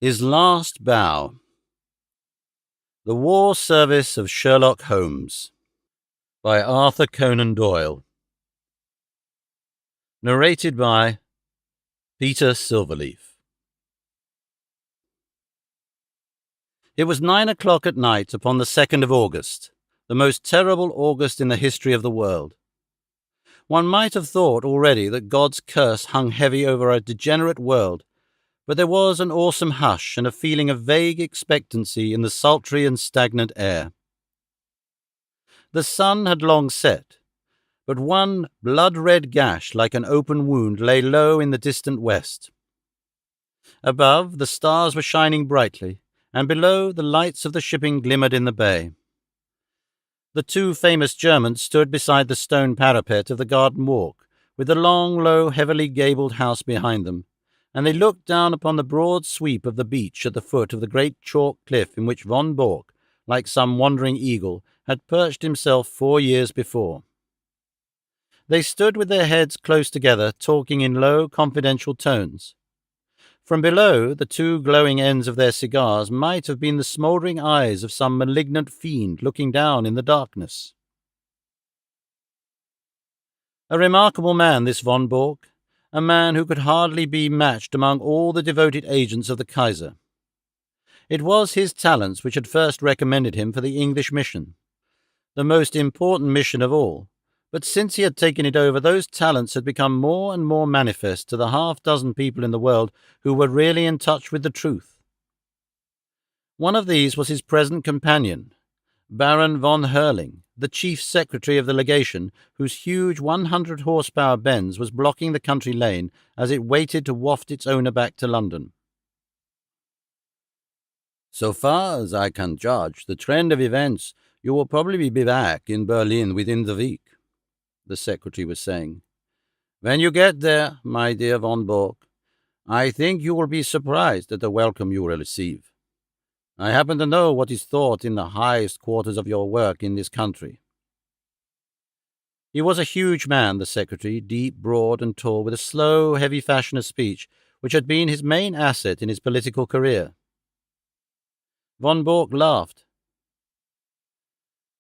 His Last Bow. The War Service of Sherlock Holmes by Arthur Conan Doyle. Narrated by Peter Silverleaf. It was 9 o'clock at night upon the 2nd of August, the most terrible August in the history of the world. One might have thought already that God's curse hung heavy over a degenerate world, but there was an awesome hush and a feeling of vague expectancy in the sultry and stagnant air. The sun had long set, but one blood-red gash like an open wound lay low in the distant west. Above, the stars were shining brightly, and below, the lights of the shipping glimmered in the bay. The two famous Germans stood beside the stone parapet of the garden walk, with the long, low, heavily gabled house behind them, and they looked down upon the broad sweep of the beach at the foot of the great chalk cliff in which von Bork, like some wandering eagle, had perched himself 4 years before. They stood with their heads close together, talking in low, confidential tones. From below, the two glowing ends of their cigars might have been the smouldering eyes of some malignant fiend looking down in the darkness. A remarkable man, this von Bork, a man who could hardly be matched among all the devoted agents of the Kaiser. It was his talents which had first recommended him for the English mission, the most important mission of all, but since he had taken it over, those talents had become more and more manifest to the half-dozen people in the world who were really in touch with the truth. One of these was his present companion, Baron von Herling, the chief secretary of the legation, whose huge 100-horsepower Benz was blocking the country lane as it waited to waft its owner back to London. "So far as I can judge the trend of events, you will probably be back in Berlin within the week," the secretary was saying. "When you get there, my dear von Bork, I think you will be surprised at the welcome you will receive. I happen to know what is thought in the highest quarters of your work in this country." He was a huge man, the secretary, deep, broad, and tall, with a slow, heavy fashion of speech which had been his main asset in his political career. Von Bork laughed.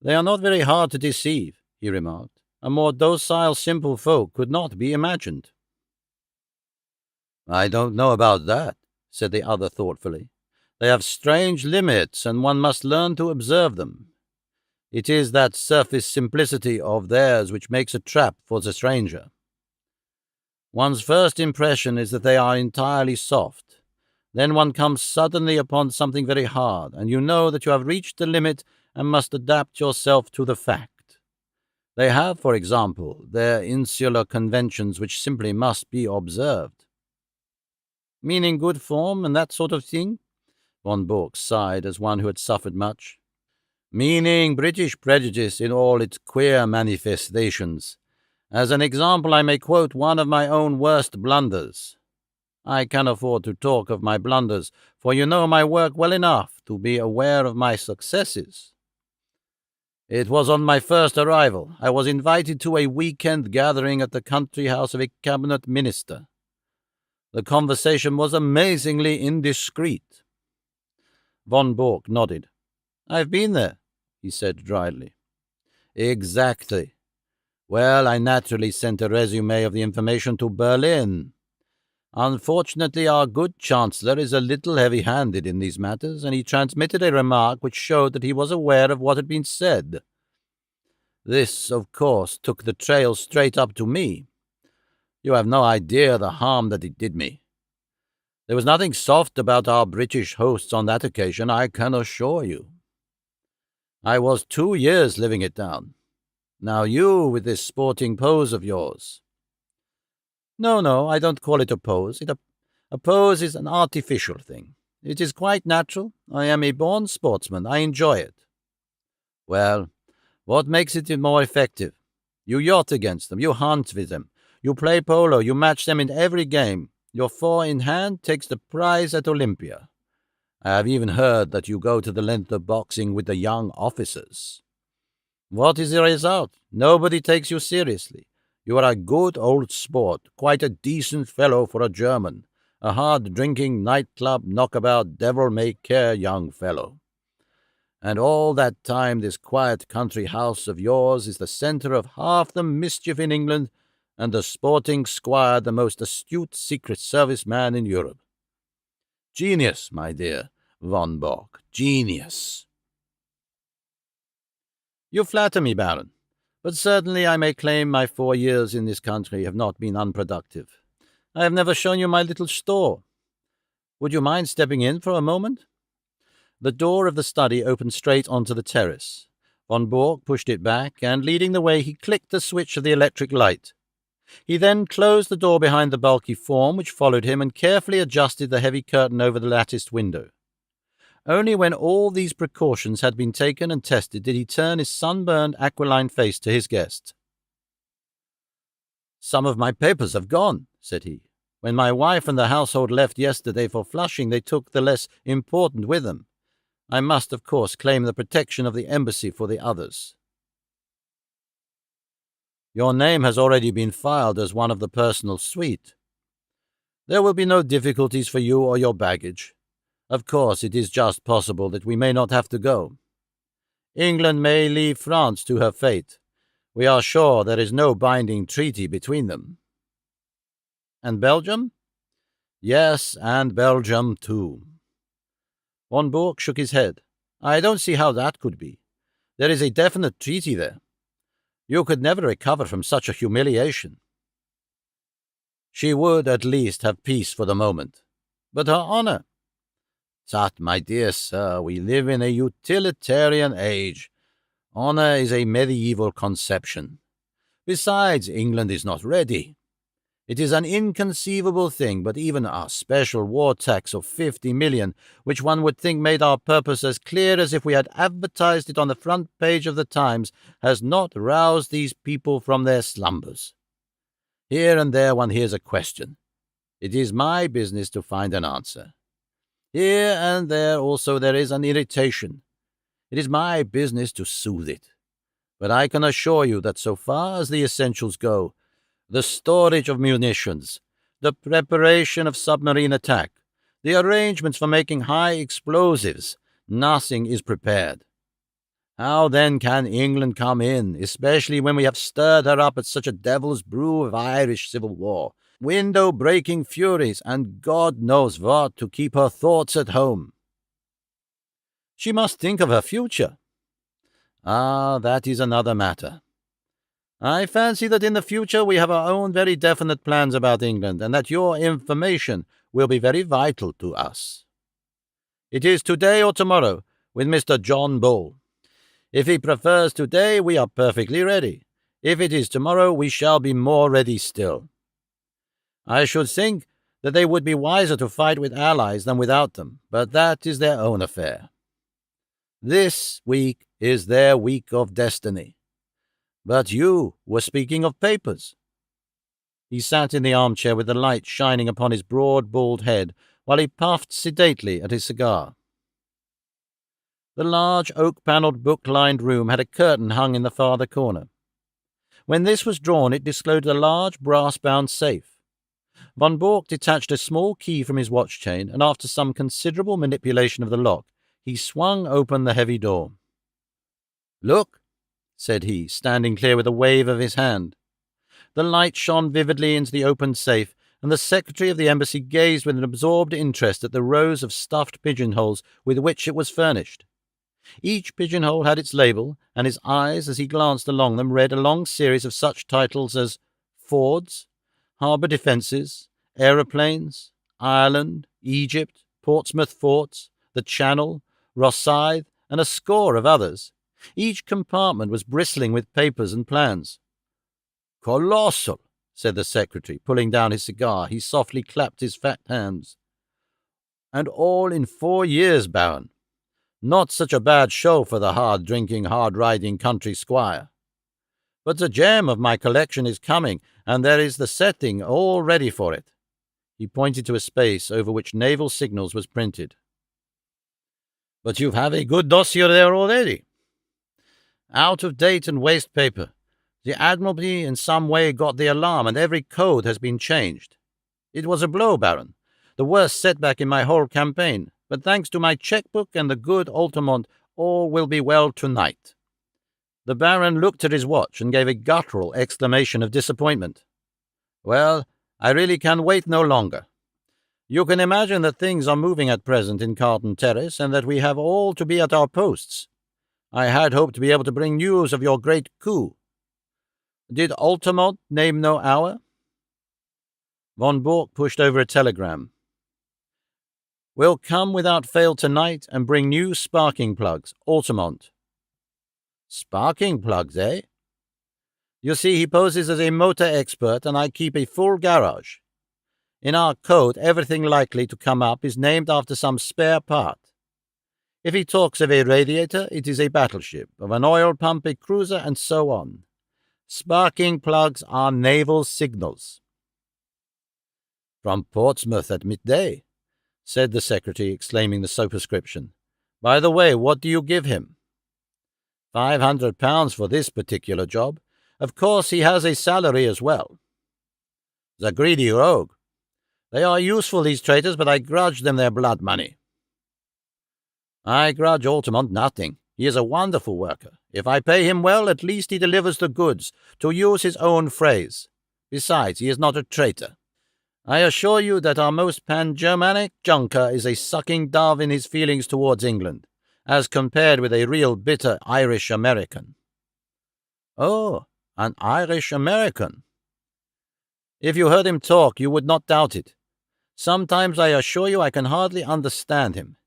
"They are not very hard to deceive," he remarked. "A more docile, simple folk could not be imagined." "I don't know about that," said the other thoughtfully. "They have strange limits, and one must learn to observe them. It is that surface simplicity of theirs which makes a trap for the stranger. One's first impression is that they are entirely soft. Then one comes suddenly upon something very hard, and you know that you have reached the limit and must adapt yourself to the fact. They have, for example, their insular conventions which simply must be observed." "Meaning good form and that sort of thing?" Von Bork sighed as one who had suffered much. "Meaning British prejudice in all its queer manifestations. As an example, I may quote one of my own worst blunders. I can afford to talk of my blunders, for you know my work well enough to be aware of my successes. It was on my first arrival. I was invited to a weekend gathering at the country house of a cabinet minister. The conversation was amazingly indiscreet." Von Bork nodded. "I've been there," he said dryly. "Exactly. Well, I naturally sent a resume of the information to Berlin. Unfortunately, our good Chancellor is a little heavy-handed in these matters, and he transmitted a remark which showed that he was aware of what had been said. This, of course, took the trail straight up to me. You have no idea the harm that it did me. There was nothing soft about our British hosts on that occasion, I can assure you. I was 2 years living it down. Now you, with this sporting pose of yours—" No, I don't call it a pose. A pose is an artificial thing. It is quite natural. I am a born sportsman. I enjoy it." "Well, what makes it more effective? You yacht against them. You hunt with them. You play polo. You match them in every game. Your four in hand takes the prize at Olympia. I have even heard that you go to the length of boxing with the young officers. What is the result? Nobody takes you seriously. You are a good old sport, quite a decent fellow for a German, A hard-drinking, nightclub, knockabout, devil-may-care young fellow. And all that time this quiet country house of yours is the centre of half the mischief in England, and the sporting squire the most astute Secret Service man in Europe. Genius, my dear von Bork, genius. You flatter me, Baron, but certainly I may claim my 4 years in this country have not been unproductive. I have never shown you my little store. Would you mind stepping in for a moment? The door of the study opened straight onto the terrace. Von Bork pushed it back, and leading the way, he clicked the switch of the electric light. He then closed the door behind the bulky form which followed him and carefully adjusted the heavy curtain over the latticed window. Only when all these precautions had been taken and tested did he turn his sunburned aquiline face to his guest. "Some of my papers have gone," said he. "When my wife and the household left yesterday for Flushing, they took the less important with them. I must, of course, claim the protection of the embassy for the others." "Your name has already been filed as one of the personal suite. There will be no difficulties for you or your baggage. Of course, it is just possible that we may not have to go. England may leave France to her fate. We are sure there is no binding treaty between them." "And Belgium?" "Yes, and Belgium too." Von Bork shook his head. "I don't see how that could be. There is a definite treaty there. You could never recover from such a humiliation." "She would at least have peace for the moment. But her honor—" "Tut, my dear sir, we live in a utilitarian age. Honor is a medieval conception. Besides, England is not ready. It is an inconceivable thing, but even our special war tax of 50 million, which one would think made our purpose as clear as if we had advertised it on the front page of the Times, has not roused these people from their slumbers. Here and there one hears a question. It is my business to find an answer. Here and there also there is an irritation. It is my business to soothe it. But I can assure you that so far as the essentials go, the storage of munitions, the preparation of submarine attack, the arrangements for making high explosives, nothing is prepared. How then can England come in, especially when we have stirred her up at such a devil's brew of Irish civil war, window-breaking furies, and God knows what to keep her thoughts at home? She must think of her future. Ah, that is another matter. I fancy that in the future we have our own very definite plans about England, and that your information will be very vital to us. It is today or tomorrow with Mr. John Bull. If he prefers today, we are perfectly ready. If it is tomorrow, we shall be more ready still. I should think that they would be wiser to fight with allies than without them, but that is their own affair. This week is their week of destiny. But you were speaking of papers." He sat in the armchair with the light shining upon his broad, bald head while he puffed sedately at his cigar. The large oak-panelled, book-lined room had a curtain hung in the farther corner. When this was drawn, it disclosed a large brass-bound safe. Von Bork detached a small key from his watch-chain, and after some considerable manipulation of the lock, he swung open the heavy door. "Look," said he, standing clear with a wave of his hand. The light shone vividly into the opened safe, and the secretary of the embassy gazed with an absorbed interest at the rows of stuffed pigeonholes with which it was furnished. Each pigeonhole had its label, and his eyes, as he glanced along them, read a long series of such titles as Fords, Harbour Defences, Aeroplanes, Ireland, Egypt, Portsmouth Forts, the Channel, Rosyth, and a score of others. Each compartment was bristling with papers and plans. "Colossal," said the secretary, pulling down his cigar. He softly clapped his fat hands. "And all in 4 years, Baron. Not such a bad show for the hard-drinking, hard-riding country squire. But the gem of my collection is coming, and there is the setting all ready for it." He pointed to a space over which Naval Signals was printed. "But you have a good dossier there already." "Out of date and waste paper. The Admiralty in some way got the alarm, and every code has been changed. It was a blow, Baron. The worst setback in my whole campaign. But thanks to my checkbook and the good Altamont, all will be well tonight." The Baron looked at his watch and gave a guttural exclamation of disappointment. "Well, I really can wait no longer. You can imagine that things are moving at present in Carlton Terrace, and that we have all to be at our posts. I had hoped to be able to bring news of your great coup. Did Altamont name no hour?" Von Bork pushed over a telegram. "Will come without fail tonight and bring new sparking plugs. Altamont." "Sparking plugs, eh? You see, he poses as a motor expert, and I keep a full garage. In our code, everything likely to come up is named after some spare part. If he talks of a radiator, it is a battleship, of an oil pump, a cruiser, and so on. Sparking plugs are naval signals." "From Portsmouth at midday," said the secretary, exclaiming the superscription. "By the way, what do you give him?" £500 for this particular job. Of course he has a salary as well." "The greedy rogue. They are useful, these traitors, but I grudge them their blood money." "I grudge Altamont nothing. He is a wonderful worker. If I pay him well, at least he delivers the goods, to use his own phrase. Besides, he is not a traitor. I assure you that our most pan-Germanic junker is a sucking dove in his feelings towards England, as compared with a real bitter Irish-American." "Oh, an Irish-American." "If you heard him talk, you would not doubt it. Sometimes I assure you I can hardly understand him.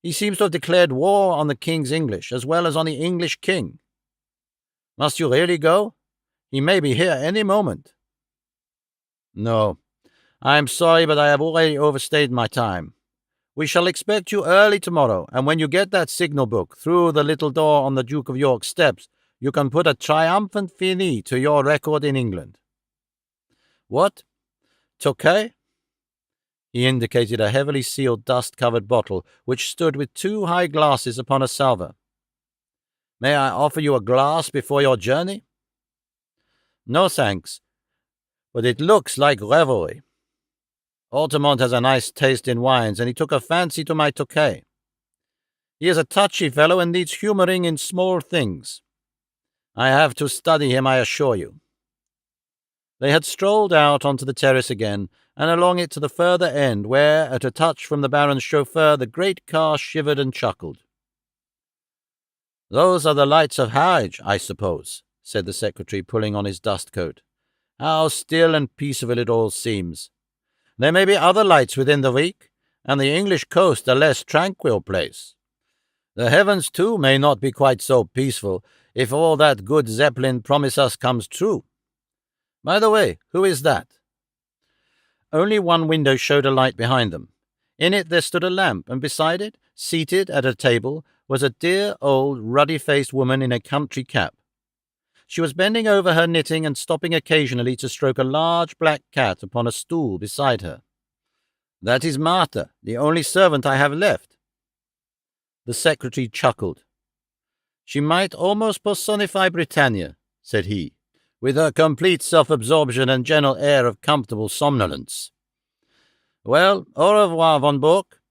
He seems to have declared war on the King's English, as well as on the English King. Must you really go? He may be here any moment." "No, I am sorry, but I have already overstayed my time. We shall expect you early tomorrow, and when you get that signal book through the little door on the Duke of York's steps, you can put a triumphant fini to your record in England." "What? Tokay?" He indicated a heavily sealed dust-covered bottle which stood with 2 high glasses upon a salver. "May I offer you a glass before your journey?" "No, thanks, but it looks like revelry. Altamont has a nice taste in wines, and he took a fancy to my Tokay. He is a touchy fellow and needs humouring in small things. I have to study him, I assure you." They had strolled out onto the terrace again, and along it to the further end, where, at a touch from the Baron's chauffeur, the great car shivered and chuckled. "Those are the lights of Harwich, I suppose," said the secretary, pulling on his dust-coat. "How still and peaceful it all seems. There may be other lights within the week, and the English coast a less tranquil place. The heavens, too, may not be quite so peaceful, if all that good Zeppelin promise us comes true. By the way, who is that?" Only one window showed a light behind them. In it there stood a lamp, and beside it, seated at a table, was a dear old ruddy-faced woman in a country cap. She was bending over her knitting and stopping occasionally to stroke a large black cat upon a stool beside her. "That is Martha, the only servant I have left." The secretary chuckled. "She might almost personify Britannia," said he, "with her complete self-absorption and general air of comfortable somnolence. Well, au revoir, Von Bork."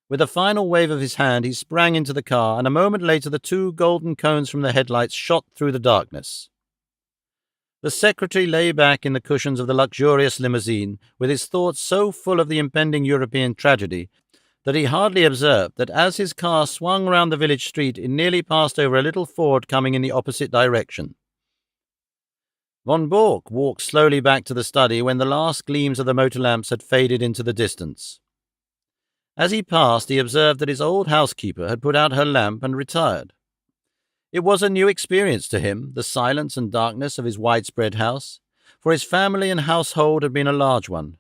With a final wave of his hand, he sprang into the car, and a moment later the 2 golden cones from the headlights shot through the darkness. The secretary lay back in the cushions of the luxurious limousine, with his thoughts so full of the impending European tragedy that he hardly observed that as his car swung round the village street it nearly passed over a little Ford coming in the opposite direction. Von Bork walked slowly back to the study when the last gleams of the motor lamps had faded into the distance. As he passed, he observed that his old housekeeper had put out her lamp and retired. It was a new experience to him, the silence and darkness of his widespread house, for his family and household had been a large one.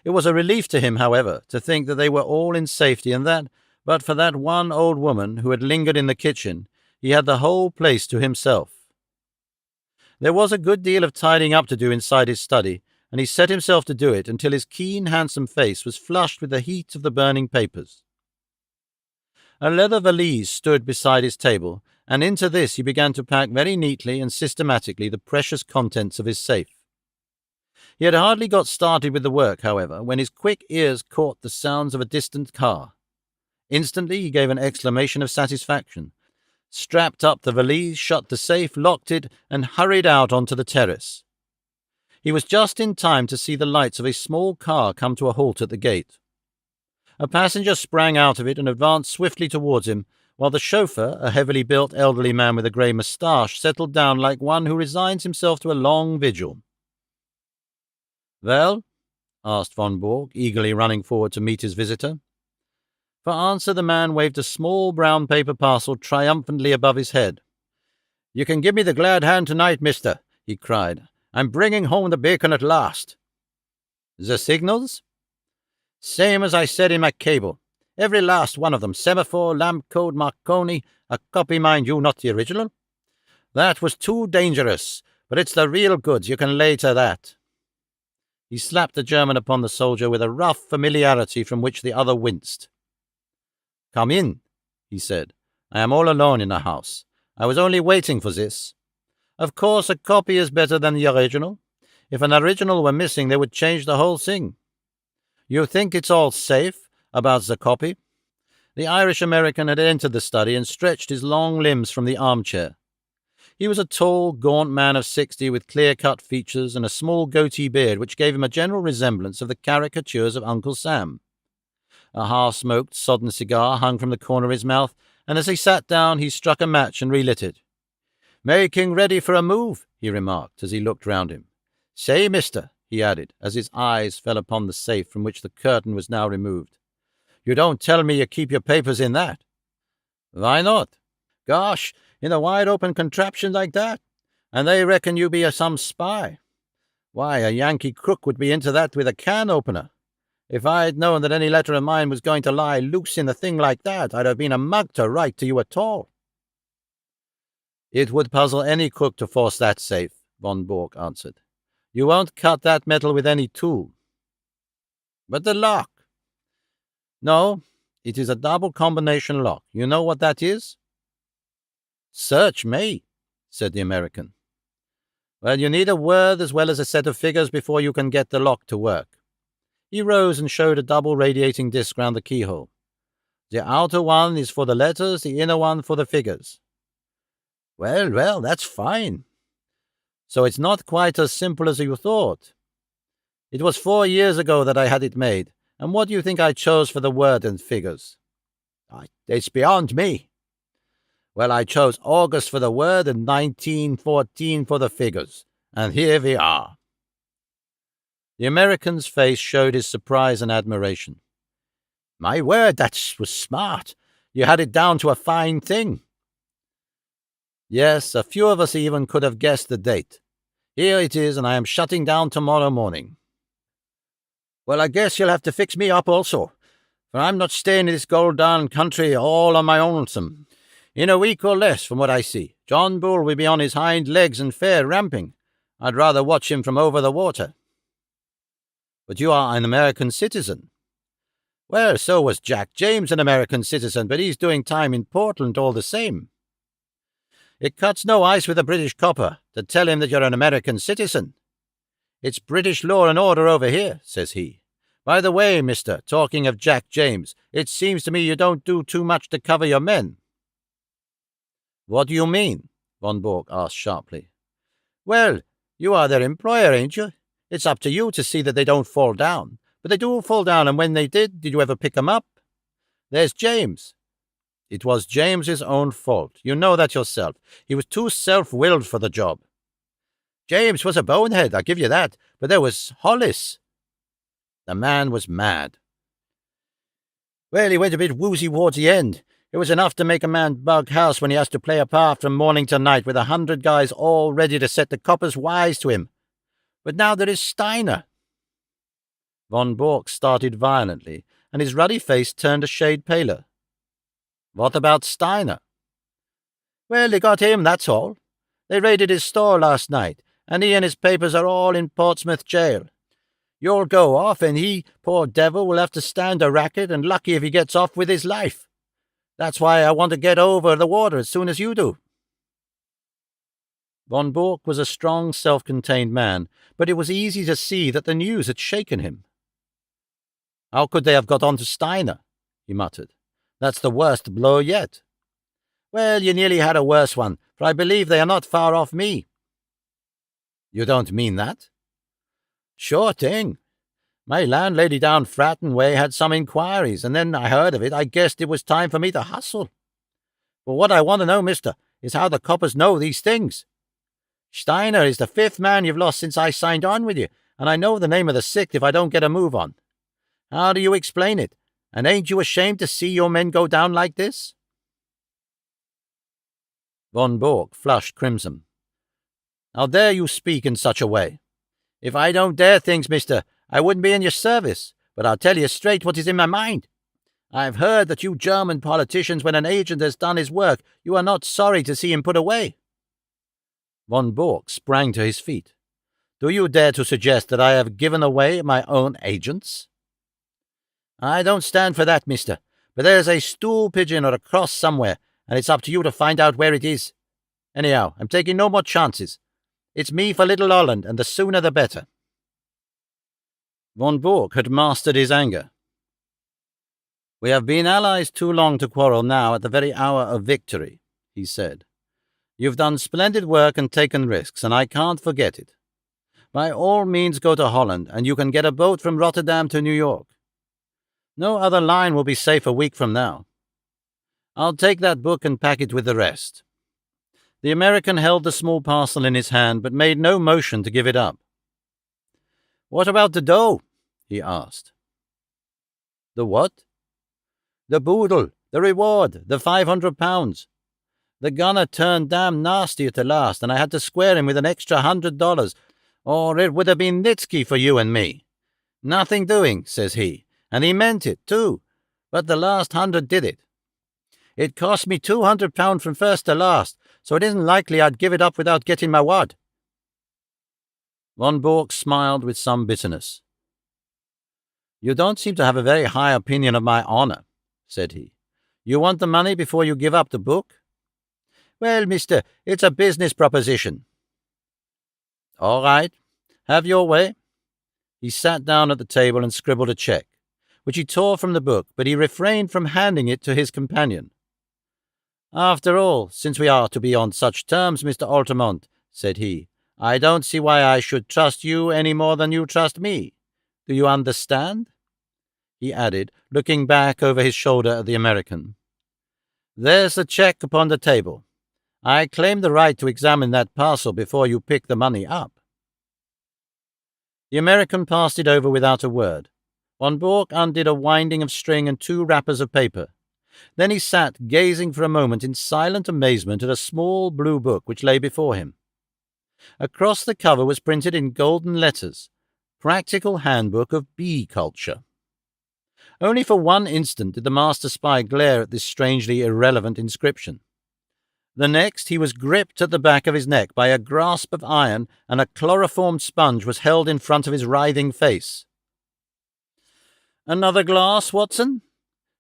It was a relief to him, however, to think that they were all in safety, and that, but for that one old woman who had lingered in the kitchen, he had the whole place to himself. There was a good deal of tidying up to do inside his study, and he set himself to do it until his keen, handsome face was flushed with the heat of the burning papers. A leather valise stood beside his table, and into this he began to pack very neatly and systematically the precious contents of his safe. He had hardly got started with the work, however, when his quick ears caught the sounds of a distant car. Instantly he gave an exclamation of satisfaction, strapped up the valise, shut the safe, locked it, and hurried out onto the terrace. He was just in time to see the lights of a small car come to a halt at the gate. A passenger sprang out of it and advanced swiftly towards him, while the chauffeur, a heavily built elderly man with a grey moustache, settled down like one who resigns himself to a long vigil. "Well?" asked von Borg, eagerly running forward to meet his visitor. For answer, the man waved a small brown paper parcel triumphantly above his head. "You can give me the glad hand tonight, mister," he cried. "I'm bringing home the bacon at last." "The signals?" "Same as I said in my cable. Every last one of them. Semaphore, lamp code, Marconi. A copy, mind you, not the original. That was too dangerous, but it's the real goods, you can lay to that." He slapped the German upon the soldier with a rough familiarity from which the other winced. "Come in," he said. "I am all alone in the house. I was only waiting for this. Of course, a copy is better than the original. If an original were missing, they would change the whole thing. You think it's all safe about the copy?" The Irish-American had entered the study and stretched his long limbs from the armchair. He was a tall, gaunt man of 60 with clear-cut features and a small goatee beard which gave him a general resemblance of the caricatures of Uncle Sam. A half-smoked, sodden cigar hung from the corner of his mouth, and as he sat down he struck a match and relit it. "Making ready for a move," he remarked as he looked round him. "Say, mister," he added, as his eyes fell upon the safe from which the curtain was now removed, "you don't tell me you keep your papers in that?" "Why not?" "Gosh, in a wide-open contraption like that? And they reckon you be some spy. Why, a Yankee crook would be into that with a can-opener. If I'd known that any letter of mine was going to lie loose in a thing like that, I'd have been a mug to write to you at all." "It would puzzle any crook to force that safe," von Borg answered. "You won't cut that metal with any tool." "But the lock?" "No, it is a double combination lock. You know what that is?" "Search me," said the American. "Well, you need a word as well as a set of figures before you can get the lock to work." He rose and showed a double radiating disc round the keyhole. "The outer one is for the letters, the inner one for the figures." Well, that's fine. So it's not quite as simple as you thought. It was 4 years ago that I had it made, and what do you think I chose for the word and figures? It's beyond me. Well, I chose August for the word and 1914 for the figures, and here we are." The American's face showed his surprise and admiration. "My word, that was smart. You had it down to a fine thing." "Yes, a few of us even could have guessed the date. Here it is, and I am shutting down tomorrow morning." "Well, I guess you'll have to fix me up also, for I'm not staying in this gold-darned country all on my own. In a week or less, from what I see, John Bull will be on his hind legs and fair ramping. I'd rather watch him from over the water." "But you are an American citizen." "Well, so was Jack James an American citizen, but he's doing time in Portland all the same." "It cuts no ice with a British copper to tell him that you're an American citizen. It's British law and order over here," says he. "By the way, mister, talking of Jack James, it seems to me you don't do too much to cover your men." "What do you mean?" von Borg asked sharply. "Well, you are their employer, ain't you? It's up to you to see that they don't fall down. But they do fall down, and when they did you ever pick 'em up? There's James." "It was James's own fault. You know that yourself. He was too self-willed for the job." "James was a bonehead, I'll give you that. But there was Hollis." "The man was mad." "Well, he went a bit woozy towards the end. It was enough to make a man bug house when he has to play a part from morning to night with 100 guys all ready to set the coppers wise to him. But now there is Steiner." Von Borg started violently, and his ruddy face turned a shade paler. "What about Steiner?" "Well, they got him, that's all. They raided his store last night, and he and his papers are all in Portsmouth jail. You'll go off, and he, poor devil, will have to stand a racket, and lucky if he gets off with his life. That's why I want to get over the water as soon as you do." Von Bork was a strong, self-contained man, but it was easy to see that the news had shaken him. "How could they have got on to Steiner?" he muttered. "That's the worst blow yet." "Well, you nearly had a worse one, for I believe they are not far off me." "You don't mean that?" "Sure thing. My landlady down Fratton Way had some inquiries, and then I heard of it. I guessed it was time for me to hustle. But what I want to know, mister, is how the coppers know these things. Steiner is the 5th man you've lost since I signed on with you, and I know the name of the 6th if I don't get a move on. How do you explain it? And ain't you ashamed to see your men go down like this?" Von Bork flushed crimson. "How dare you speak in such a way?" "If I don't dare things, mister, I wouldn't be in your service, but I'll tell you straight what is in my mind. I've heard that you German politicians, when an agent has done his work, you are not sorry to see him put away." Von Bork sprang to his feet. "Do you dare to suggest that I have given away my own agents?" "I don't stand for that, mister, but there's a stool pigeon or a cross somewhere, and it's up to you to find out where it is. Anyhow, I'm taking no more chances. It's me for Little Holland, and the sooner the better." Von Bork had mastered his anger. "We have been allies too long to quarrel now at the very hour of victory," he said. "You've done splendid work and taken risks, and I can't forget it. By all means go to Holland, and you can get a boat from Rotterdam to New York. No other line will be safe a week from now. I'll take that book and pack it with the rest." The American held the small parcel in his hand, but made no motion to give it up. "What about the dough?" he asked. "The what?" "The boodle, the reward, the £500. The gunner turned damn nasty at the last, and I had to square him with an extra $100, or it would have been Nitsky for you and me. 'Nothing doing,' says he, and he meant it, too, but the last 100 did it. It cost me £200 from first to last, so it isn't likely I'd give it up without getting my wad." Von Bork smiled with some bitterness. "You don't seem to have a very high opinion of my honor," said he. "You want the money before you give up the book?" "Well, mister, it's a business proposition." "All right. Have your way." He sat down at the table and scribbled a check, which he tore from the book, but he refrained from handing it to his companion. "After all, since we are to be on such terms, Mr. Altamont," said he, "I don't see why I should trust you any more than you trust me. Do you understand?" he added, looking back over his shoulder at the American. "There's the check upon the table. I claim the right to examine that parcel before you pick the money up." The American passed it over without a word. Von Bork undid a winding of string and 2 wrappers of paper. Then he sat gazing for a moment in silent amazement at a small blue book which lay before him. Across the cover was printed in golden letters, "Practical Handbook of Bee Culture." Only for one instant did the master spy glare at this strangely irrelevant inscription. The next he was gripped at the back of his neck by a grasp of iron, and a chloroformed sponge was held in front of his writhing face. "Another glass, Watson?"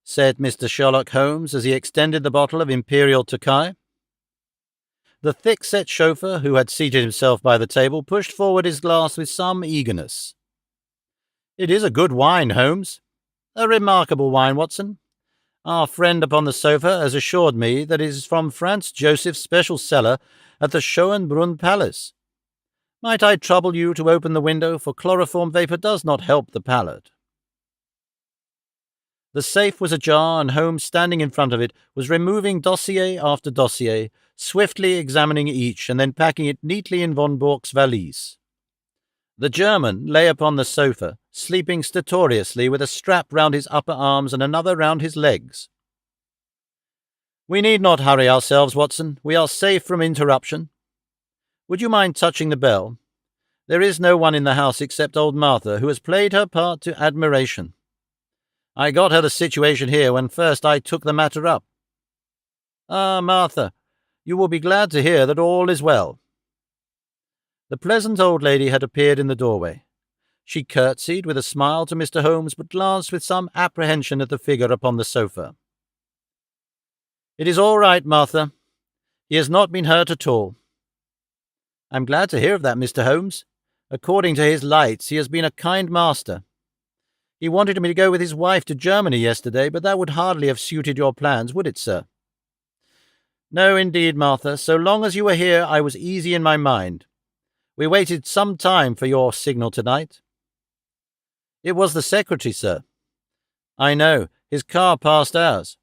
said Mr. Sherlock Holmes as he extended the bottle of Imperial Tokai. The thick-set chauffeur, who had seated himself by the table, pushed forward his glass with some eagerness. "It is a good wine, Holmes. A remarkable wine, Watson. Our friend upon the sofa has assured me that it is from Franz Joseph's special cellar at the Schönbrunn Palace. Might I trouble you to open the window, for chloroform vapour does not help the palate." The safe was ajar, and Holmes, standing in front of it, was removing dossier after dossier, swiftly examining each, and then packing it neatly in Von Bork's valise. The German lay upon the sofa, sleeping stertorously, with a strap round his upper arms and another round his legs. "We need not hurry ourselves, Watson. We are safe from interruption. Would you mind touching the bell? There is no one in the house except old Martha, who has played her part to admiration. I got her the situation here when first I took the matter up. Ah, Martha, you will be glad to hear that all is well." The pleasant old lady had appeared in the doorway. She curtsied with a smile to Mr. Holmes, but glanced with some apprehension at the figure upon the sofa. "It is all right, Martha. He has not been hurt at all." I'm glad to hear of that, Mr. Holmes. According to his lights, he has been a kind master. He wanted me to go with his wife to Germany yesterday, but that would hardly have suited your plans, would it, sir? No, indeed, Martha. So long as you were here, I was easy in my mind. We waited some time for your signal tonight. It was the secretary, sir. I know. His car passed ours.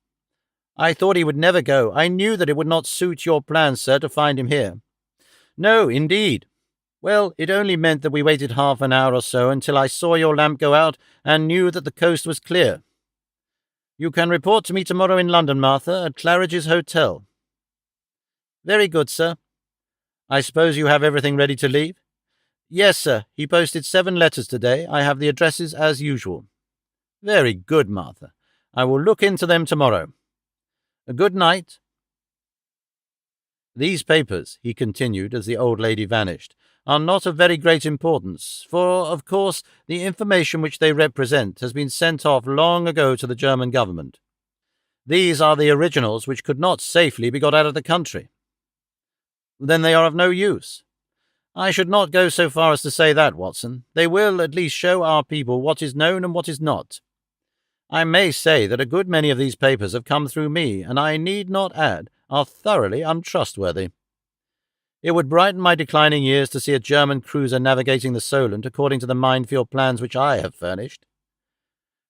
I thought he would never go. I knew that it would not suit your plans, sir, to find him here. No, indeed. Well, it only meant that we waited half an hour or so until I saw your lamp go out and knew that the coast was clear. You can report to me tomorrow in London, Martha, at Claridge's Hotel. Very good, sir. I suppose you have everything ready to leave? Yes, sir. He posted 7 letters today. I have the addresses as usual. Very good, Martha. I will look into them tomorrow. Good night. These papers, he continued as the old lady vanished, are not of very great importance, for, of course, the information which they represent has been sent off long ago to the German government. These are the originals which could not safely be got out of the country. Then they are of no use. I should not go so far as to say that, Watson. They will at least show our people what is known and what is not. I may say that a good many of these papers have come through me, and I need not add, are thoroughly untrustworthy. It would brighten my declining years to see a German cruiser navigating the Solent according to the minefield plans which I have furnished.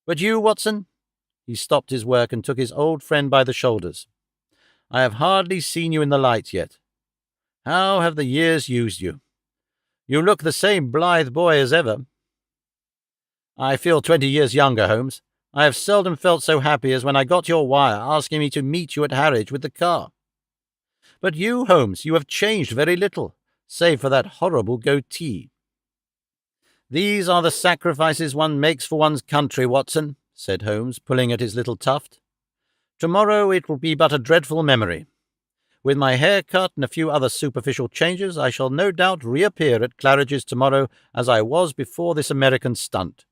But you, Watson? He stopped his work and took his old friend by the shoulders. I have hardly seen you in the light yet. How have the years used you? You look the same blithe boy as ever. I feel 20 years younger, Holmes. I have seldom felt so happy as when I got your wire asking me to meet you at Harwich with the car. But you, Holmes, you have changed very little, save for that horrible goatee. These are the sacrifices one makes for one's country, Watson, said Holmes, pulling at his little tuft. Tomorrow it will be but a dreadful memory. With my hair cut and a few other superficial changes, I shall no doubt reappear at Claridge's tomorrow as I was before this American stunt.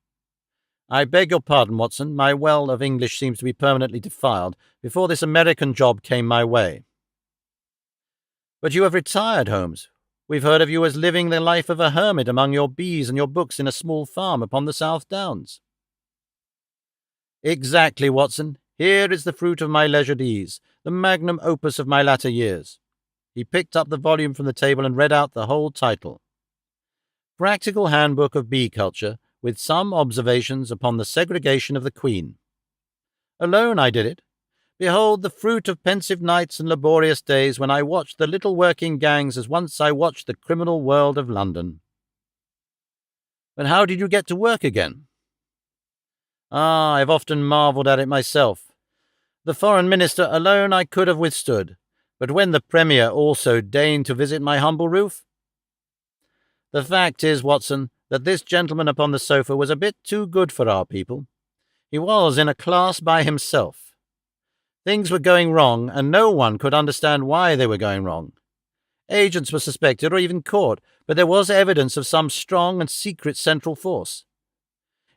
I beg your pardon, Watson, my well of English seems to be permanently defiled before this American job came my way. But you have retired, Holmes. We've heard of you as living the life of a hermit among your bees and your books in a small farm upon the South Downs. Exactly, Watson. Here is the fruit of my leisured ease, the magnum opus of my latter years. He picked up the volume from the table and read out the whole title. Practical Handbook of Bee Culture, with some observations upon the segregation of the queen. Alone I did it. Behold the fruit of pensive nights and laborious days when I watched the little working gangs as once I watched the criminal world of London. But how did you get to work again? I've often marvelled at it myself. The foreign minister alone I could have withstood, but when the Premier also deigned to visit my humble roof? The fact is, Watson, that this gentleman upon the sofa was a bit too good for our people. He was in a class by himself. Things were going wrong, and no one could understand why they were going wrong. Agents were suspected or even caught, but there was evidence of some strong and secret central force.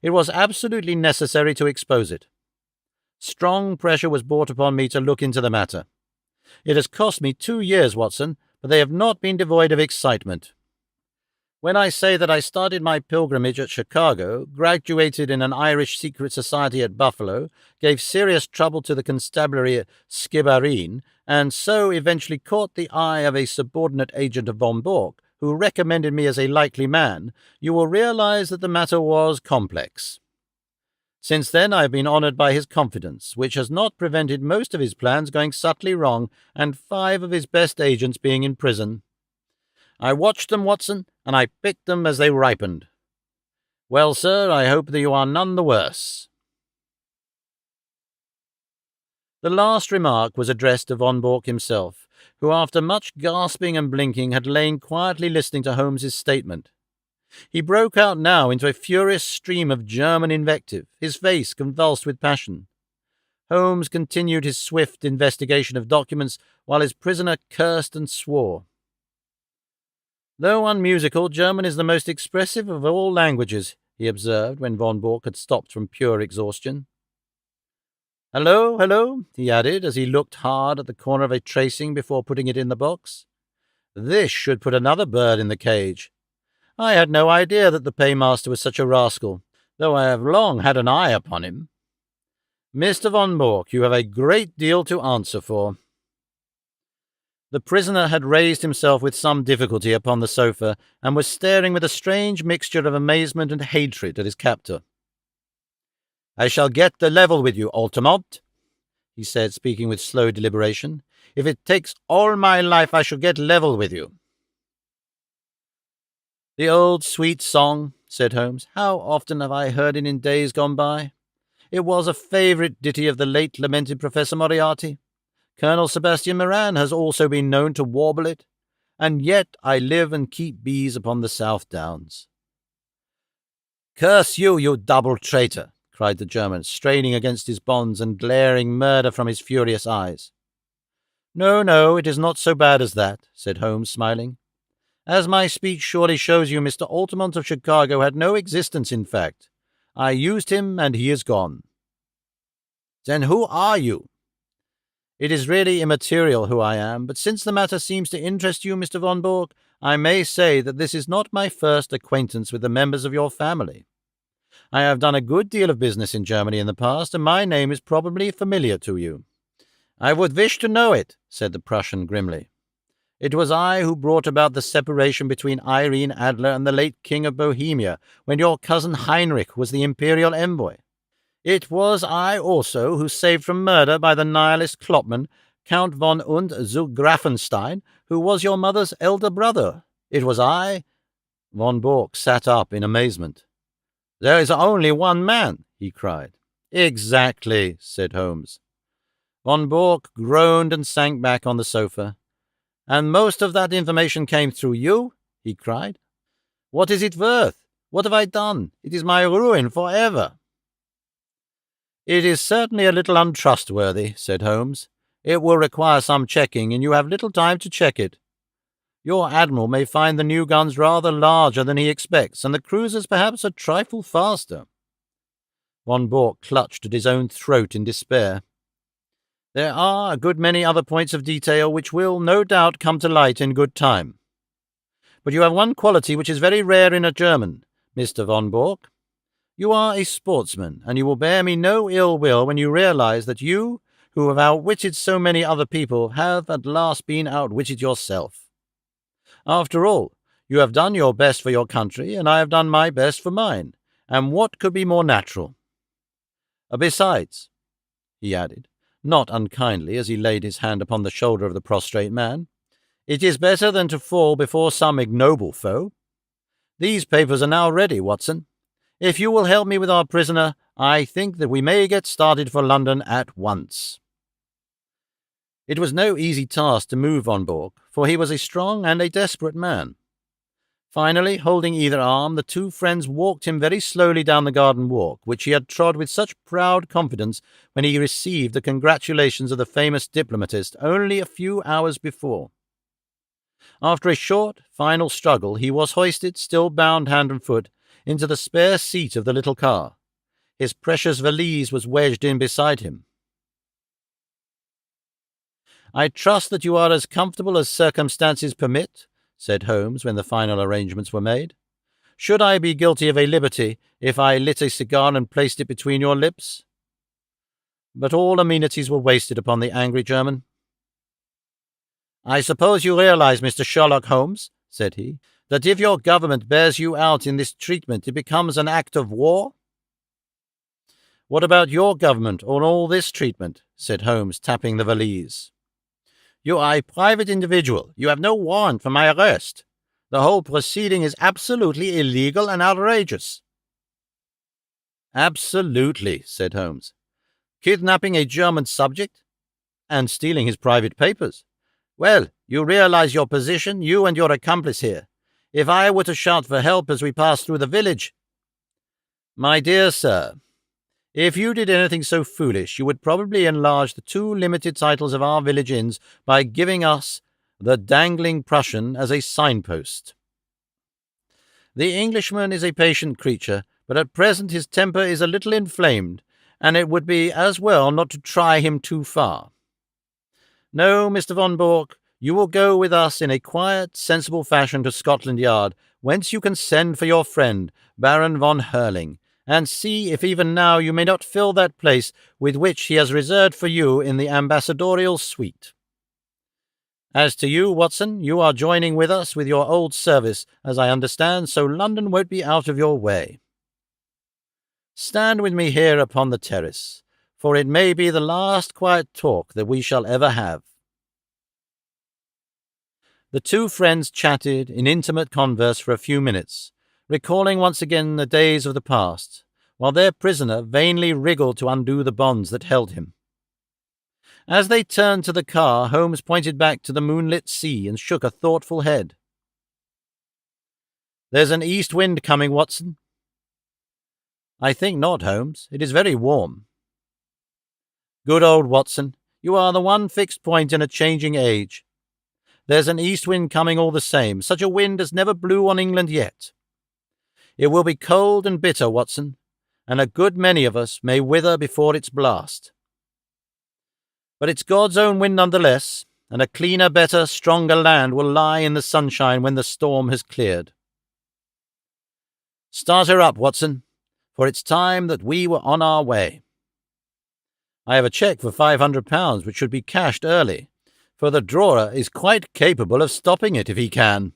It was absolutely necessary to expose it. Strong pressure was brought upon me to look into the matter. It has cost me 2 years, Watson, but they have not been devoid of excitement. When I say that I started my pilgrimage at Chicago, graduated in an Irish secret society at Buffalo, gave serious trouble to the constabulary at Skibbereen, and so eventually caught the eye of a subordinate agent of von Bork, who recommended me as a likely man, you will realize that the matter was complex. Since then I have been honored by his confidence, which has not prevented most of his plans going subtly wrong and 5 of his best agents being in prison. I watched them, Watson, and I picked them as they ripened. Well, sir, I hope that you are none the worse. The last remark was addressed to von Bork himself, who after much gasping and blinking had lain quietly listening to Holmes's statement. He broke out now into a furious stream of German invective, his face convulsed with passion. Holmes continued his swift investigation of documents while his prisoner cursed and swore. Though unmusical, German is the most expressive of all languages, he observed when von Bork had stopped from pure exhaustion. Hello, he added, as he looked hard at the corner of a tracing before putting it in the box. This should put another bird in the cage. I had no idea that the paymaster was such a rascal, though I have long had an eye upon him. Mr. von Bork, you have a great deal to answer for." The prisoner had raised himself with some difficulty upon the sofa, and was staring with a strange mixture of amazement and hatred at his captor. "I shall get the level with you, Altamont," he said, speaking with slow deliberation. "If it takes all my life, I shall get level with you." "The old sweet song," said Holmes. "How often have I heard it in days gone by? It was a favourite ditty of the late lamented Professor Moriarty. Colonel Sebastian Moran has also been known to warble it. And yet I live and keep bees upon the South Downs." "Curse you, you double traitor!" cried the German, straining against his bonds and glaring murder from his furious eyes. "No, no, it is not so bad as that," said Holmes, smiling. "As my speech surely shows you, Mr. Altamont of Chicago had no existence in fact. I used him, and he is gone." "Then who are you?" "It is really immaterial who I am, but since the matter seems to interest you, Mr. von Bork, I may say that this is not my first acquaintance with the members of your family. I have done a good deal of business in Germany in the past, and my name is probably familiar to you." "I would wish to know it," said the Prussian grimly. "It was I who brought about the separation between Irene Adler and the late King of Bohemia, when your cousin Heinrich was the imperial envoy. It was I also who saved from murder by the nihilist Kloppmann Count von und zu Grafenstein, who was your mother's elder brother. It was I—" Von Bork sat up in amazement. "There is only one man," he cried. "Exactly," said Holmes. Von Bork groaned and sank back on the sofa. "And most of that information came through you?" he cried. "What is it worth? What have I done? It is my ruin forever." "It is certainly a little untrustworthy," said Holmes. "It will require some checking, and you have little time to check it. Your admiral may find the new guns rather larger than he expects, and the cruisers perhaps a trifle faster." Von Bork clutched at his own throat in despair. "There are a good many other points of detail which will, no doubt, come to light in good time. But you have one quality which is very rare in a German, Mr. von Bork. You are a sportsman, and you will bear me no ill will when you realize that you, who have outwitted so many other people, have at last been outwitted yourself. After all, you have done your best for your country, and I have done my best for mine, and what could be more natural? Besides," he added, not unkindly, as he laid his hand upon the shoulder of the prostrate man, "it is better than to fall before some ignoble foe. These papers are now ready, Watson. If you will help me with our prisoner, I think that we may get started for London at once." It was no easy task to move von Bork, for he was a strong and a desperate man. Finally, holding either arm, the two friends walked him very slowly down the garden walk, which he had trod with such proud confidence when he received the congratulations of the famous diplomatist only a few hours before. After a short, final struggle, he was hoisted, still bound hand and foot, into the spare seat of the little car. His precious valise was wedged in beside him. "I trust that you are as comfortable as circumstances permit," said Holmes when the final arrangements were made. "Should I be guilty of a liberty if I lit a cigar and placed it between your lips?" But all amenities were wasted upon the angry German. "I suppose you realize, Mr. Sherlock Holmes," said he, "that if your government bears you out in this treatment, it becomes an act of war?" "What about your government on all this treatment?" said Holmes, tapping the valise. "You are a private individual. You have no warrant for my arrest. The whole proceeding is absolutely illegal and outrageous." "Absolutely," said Holmes. "Kidnapping a German subject and stealing his private papers. Well, you realize your position, you and your accomplice here. If I were to shout for help as we pass through the village—" "My dear sir, if you did anything so foolish, you would probably enlarge the two limited titles of our village inns by giving us the Dangling Prussian as a signpost. The Englishman is a patient creature, but at present his temper is a little inflamed, and it would be as well not to try him too far. No, Mr. von Bork, You will go with us in a quiet, sensible fashion to Scotland Yard, whence you can send for your friend, Baron von Hurling, and see if even now you may not fill that place with which he has reserved for you in the ambassadorial suite. As to you, Watson, you are joining with us with your old service, as I understand, so London won't be out of your way. Stand with me here upon the terrace, for it may be the last quiet talk that we shall ever have." The two friends chatted in intimate converse for a few minutes, recalling once again the days of the past, while their prisoner vainly wriggled to undo the bonds that held him. As they turned to the car, Holmes pointed back to the moonlit sea and shook a thoughtful head. "There's an east wind coming, Watson." "I think not, Holmes. It is very warm." "Good old Watson. You are the one fixed point in a changing age. There's an east wind coming all the same. Such a wind as never blew on England yet. It will be cold and bitter, Watson, and a good many of us may wither before its blast. But it's God's own wind nonetheless, and a cleaner, better, stronger land will lie in the sunshine when the storm has cleared. Start her up, Watson, for it's time that we were on our way. I have a cheque for £500 which should be cashed early, for the drawer is quite capable of stopping it if he can."